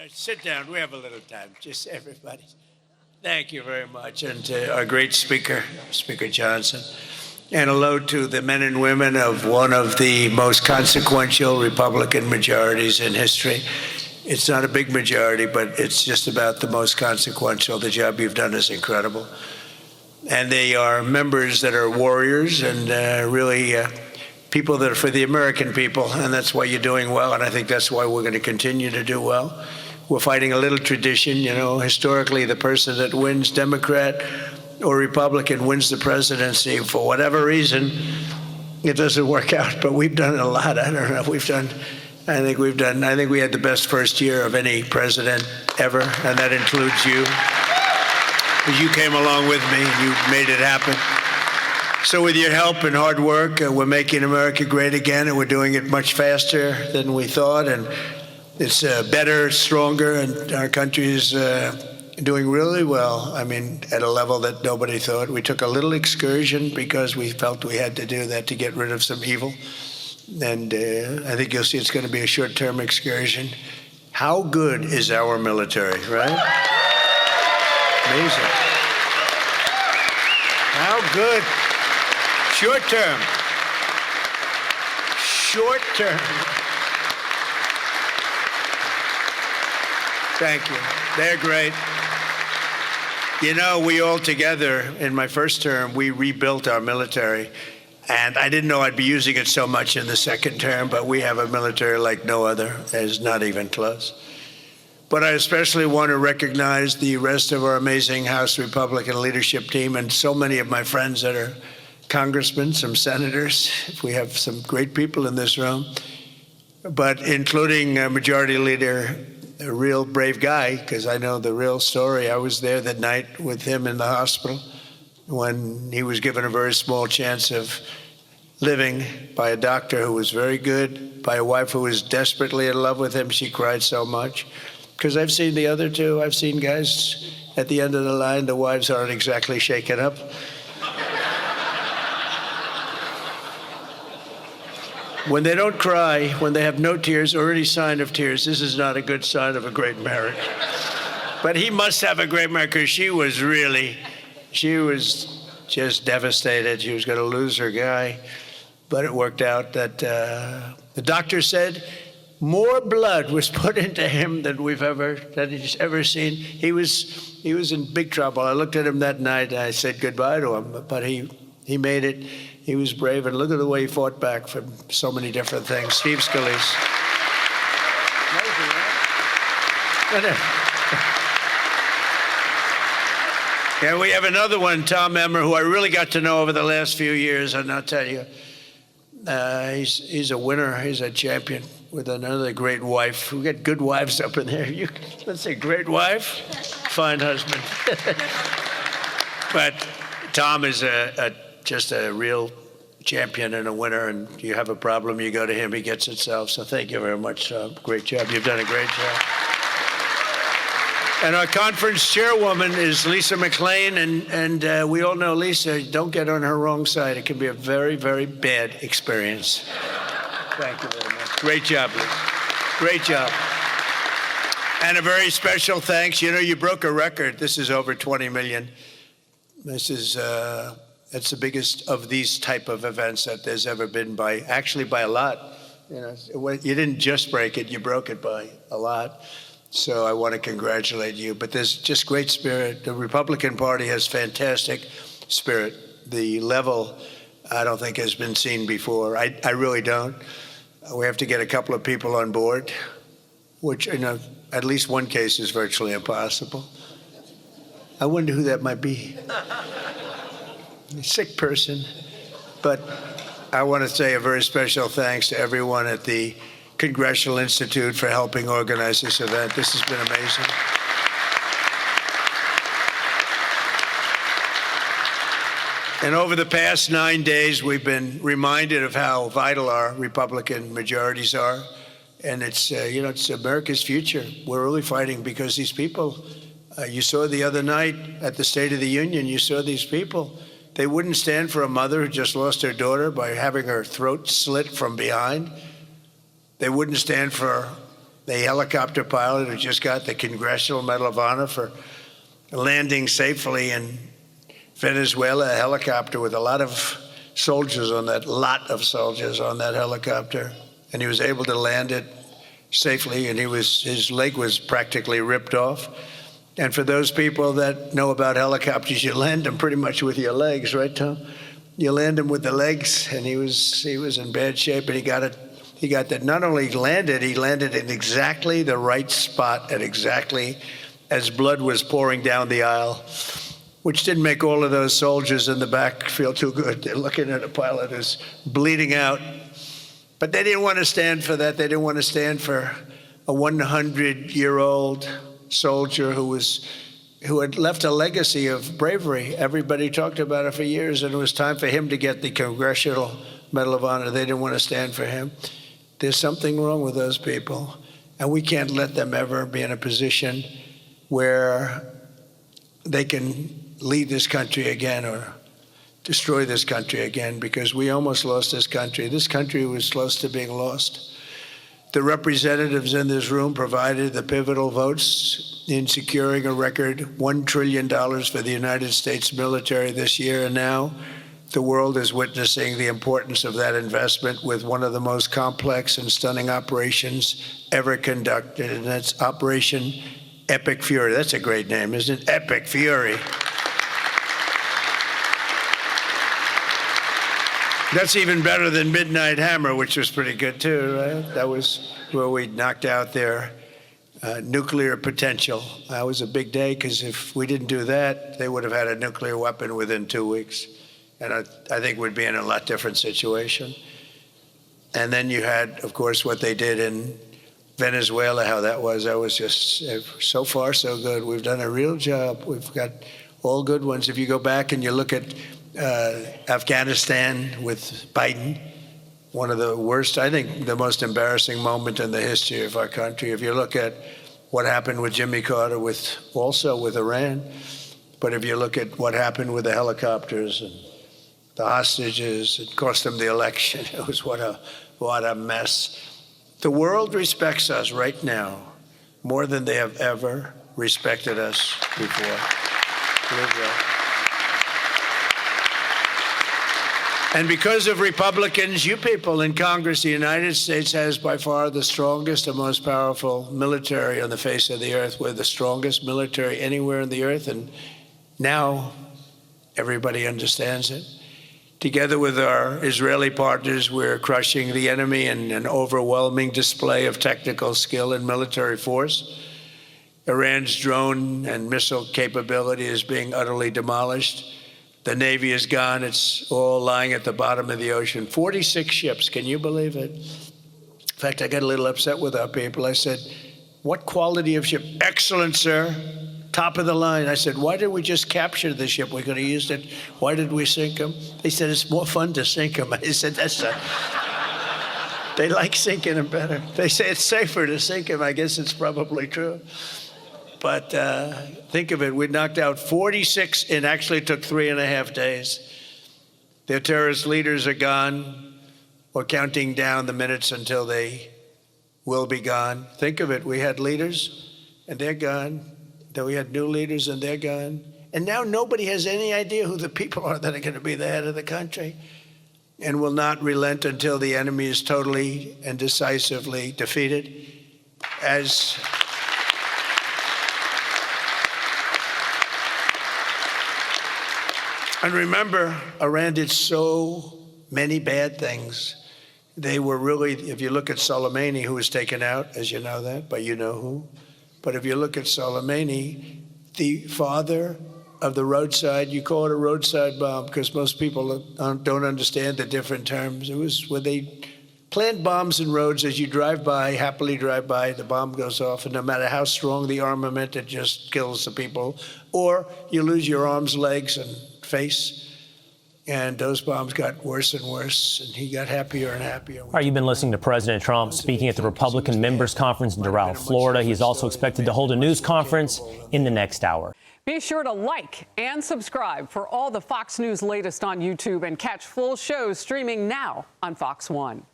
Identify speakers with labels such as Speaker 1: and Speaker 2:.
Speaker 1: Sit down. We have a little time. Just everybody. Thank you very much. And to our great speaker, Speaker Johnson. And hello to the men and women of one of the most consequential Republican majorities in history. It's not a big majority, but it's just about the most consequential. The job you've done is incredible. And they are members that are warriors and really people that are for the American people, and that's why you're doing well, and I think that's why we're going to continue to do well. We're fighting a little tradition, you know, historically the person that wins, Democrat or Republican, wins the presidency. For whatever reason, it doesn't work out, but we've done a lot. I don't know, I think we had the best first year of any president ever, and that includes you. Because you came along with me and you made it happen. So with your help and hard work, we're making America great again, and we're doing it much faster than we thought, and it's better, stronger, and our country is doing really well. I mean, at a level that nobody thought. We took a little excursion because we felt we had to do that to get rid of some evil, and I think you'll see it's going to be a short-term excursion. How good is our military, right? Amazing. How good. Short term. Thank you. They're great. You know, we all together, in my first term, we rebuilt our military. And I didn't know I'd be using it so much in the second term, but we have a military like no other. It's not even close. But I especially want to recognize the rest of our amazing House Republican leadership team and so many of my friends that are congressmen, some senators. We have some great people in this room, but including Majority Leader, a real brave guy, because I know the real story. I was there that night with him in the hospital when he was given a very small chance of living by a doctor who was very good, by a wife who was desperately in love with him. She cried so much. Because I've seen the other two. I've seen guys at the end of the line, the wives aren't exactly shaken up. When they don't cry, when they have no tears or any sign of tears, this is not a good sign of a great marriage. But he must have a great marriage, because she was just devastated. She was going to lose her guy. But it worked out that the doctor said more blood was put into him than he's ever seen. He was in big trouble. I looked at him that night and I said goodbye to him, but he made it. He was brave, and look at the way he fought back from so many different things. Steve Scalise. Amazing, right? Yeah, we have another one, Tom Emmer, who I really got to know over the last few years, and I'll tell you, he's a winner. He's a champion with another great wife. We got good wives up in there. Let's say great wife, fine husband. But Tom is just a real champion and a winner, and you have a problem, you go to him, he gets it solved. So thank you very much, Tom. Great job. You've done a great job. And our conference chairwoman is Lisa McClain, and we all know Lisa. Don't get on her wrong side. It can be a very, very bad experience. Thank you very much. Great job, Lisa. Great job. And a very special thanks. You know, you broke a record. This is over 20 million. This is it's the biggest of these type of events that there's ever been by a lot. You know, you didn't just break it, you broke it by a lot. So I want to congratulate you. But there's just great spirit. The Republican Party has fantastic spirit. The level, I don't think, has been seen before. I really don't. We have to get a couple of people on board, which, you know, at least one case is virtually impossible. I wonder who that might be. A sick person. But I want to say a very special thanks to everyone at the Congressional Institute for helping organize this event. This has been amazing. And over the past 9 days, we've been reminded of how vital our Republican majorities are. And it's, it's America's future. We're really fighting because these people, you saw the other night at the State of the Union, you saw these people. They wouldn't stand for a mother who just lost her daughter by having her throat slit from behind. They wouldn't stand for the helicopter pilot who just got the Congressional Medal of Honor for landing safely in Venezuela, a helicopter with a lot of soldiers on that helicopter. And he was able to land it safely, and his leg was practically ripped off. And for those people that know about helicopters, you land them pretty much with your legs, right, Tom? You land them with the legs, and he was in bad shape, and he got that. Not only landed, he landed in exactly the right spot and exactly as blood was pouring down the aisle, which didn't make all of those soldiers in the back feel too good. They're looking at a pilot who's bleeding out. But they didn't want to stand for that. They didn't want to stand for a 100-year-old soldier who had left a legacy of bravery. Everybody talked about it for years, and it was time for him to get the Congressional Medal of Honor. They didn't want to stand for him. There's something wrong with those people, and we can't let them ever be in a position where they can lead this country again or destroy this country again, because we almost lost this country. This country was close to being lost. The representatives in this room provided the pivotal votes in securing a record $1 trillion for the United States military this year, and now the world is witnessing the importance of that investment with one of the most complex and stunning operations ever conducted, and that's Operation Epic Fury. That's a great name, isn't it? Epic Fury. That's even better than Midnight Hammer, which was pretty good too, right? That was where we knocked out their nuclear potential. That was a big day, because if we didn't do that, they would have had a nuclear weapon within 2 weeks. And I think we'd be in a lot different situation. And then you had, of course, what they did in Venezuela, how that was just so far so good. We've done a real job. We've got all good ones. If you go back and you look at Afghanistan with Biden, one of the worst, I think the most embarrassing moment in the history of our country. If you look at what happened with Jimmy Carter, also with Iran, but if you look at what happened with the helicopters and the hostages, it cost them the election. It was what a mess. The world respects us right now more than they have ever respected us before. And because of Republicans, you people in Congress, the United States has by far the strongest and most powerful military on the face of the earth. We're the strongest military anywhere in the earth, and now everybody understands it. Together with our Israeli partners, we're crushing the enemy in an overwhelming display of technical skill and military force. Iran's drone and missile capability is being utterly demolished. The Navy is gone. It's all lying at the bottom of the ocean. 46 ships. Can you believe it? In fact, I got a little upset with our people. I said, what quality of ship? Excellent, sir. Top of the line. I said, why did we just capture the ship? We could have used it. Why did we sink them? They said, it's more fun to sink them. I said, they like sinking them better. They say it's safer to sink them. I guess it's probably true. But think of it, we knocked out 46, and actually took 3.5 days. Their terrorist leaders are gone. We're counting down the minutes until they will be gone. Think of it, we had leaders, and they're gone. Then we had new leaders, and they're gone. And now nobody has any idea who the people are that are going to be the head of the country, and will not relent until the enemy is totally and decisively defeated. And remember, Iran did so many bad things. They were really, if you look at Soleimani, who was taken out, as you know that, but you know who. But if you look at Soleimani, the father of the roadside, you call it a roadside bomb because most people don't understand the different terms. It was where they plant bombs in roads. As you drive by, happily drive by, the bomb goes off, and no matter how strong the armament, it just kills the people. Or you lose your arms, legs, and face. And those bombs got worse and worse, and he got happier and happier.
Speaker 2: All right, you've been listening to President Trump speaking at the Republican Members Conference in Doral, Florida. He's also expected to hold a news conference in the next hour.
Speaker 3: Be sure to like and subscribe for all the Fox News latest on YouTube, and catch full shows streaming now on Fox One.